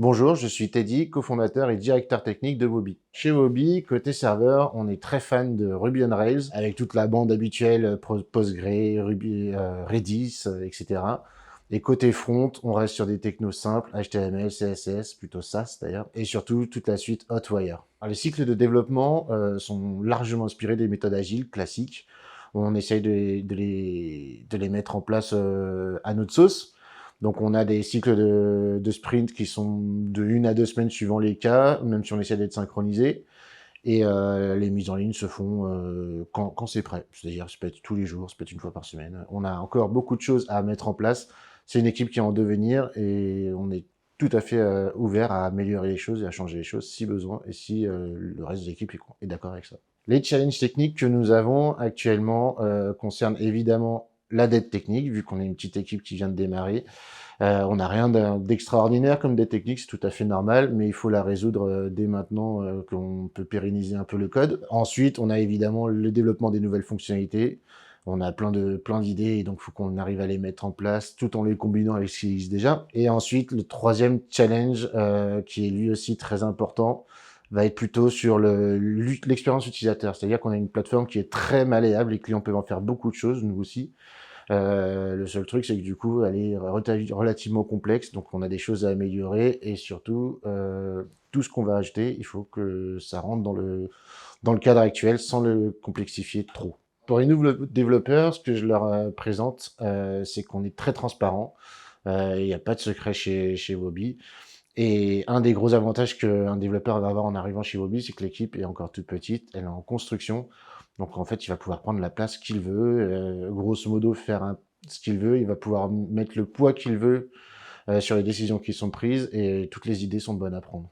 Bonjour, je suis Teddy, cofondateur et directeur technique de Wobi. Chez Wobi, côté serveur, on est très fan de Ruby on Rails, avec toute la bande habituelle, Postgre, Ruby, Redis, etc. Et côté front, on reste sur des technos simples, HTML, CSS, plutôt SAS d'ailleurs, et surtout toute la suite Hotwire. Alors, les cycles de développement sont largement inspirés des méthodes agiles classiques. On essaye de les mettre en place à notre sauce. Donc on a des cycles de sprint qui sont de 1 à 2 semaines suivant les cas, même si on essaie d'être synchronisé. Et les mises en ligne se font quand c'est prêt. C'est-à-dire, ça peut être tous les jours, ça peut être 1 fois par semaine. On a encore beaucoup de choses à mettre en place. C'est une équipe qui est en devenir et on est tout à fait ouvert à améliorer les choses et à changer les choses si besoin et si le reste de l'équipe est d'accord avec ça. Les challenges techniques que nous avons actuellement concernent évidemment la dette technique, vu qu'on est une petite équipe qui vient de démarrer. On n'a rien d'extraordinaire comme des techniques, c'est tout à fait normal, mais il faut la résoudre dès maintenant qu'on peut pérenniser un peu le code. Ensuite, on a évidemment le développement des nouvelles fonctionnalités. On a plein d'idées et donc il faut qu'on arrive à les mettre en place tout en les combinant avec ce qui existe déjà. Et ensuite, le troisième challenge, qui est lui aussi très important, va être plutôt sur l'expérience utilisateur. C'est-à-dire qu'on a une plateforme qui est très malléable, les clients peuvent en faire beaucoup de choses, nous aussi. Le seul truc, c'est que du coup, elle est relativement complexe, donc on a des choses à améliorer et surtout, tout ce qu'on va ajouter, il faut que ça rentre dans le cadre actuel sans le complexifier trop. Pour les nouveaux développeurs, ce que je leur présente, c'est qu'on est très transparent. Il n'y a pas de secret chez Wobi. Et un des gros avantages qu'un développeur va avoir en arrivant chez Wobi, c'est que l'équipe est encore toute petite, elle est en construction. Donc en fait, il va pouvoir prendre la place qu'il veut, grosso modo faire ce qu'il veut, il va pouvoir mettre le poids qu'il veut sur les décisions qui sont prises et toutes les idées sont bonnes à prendre.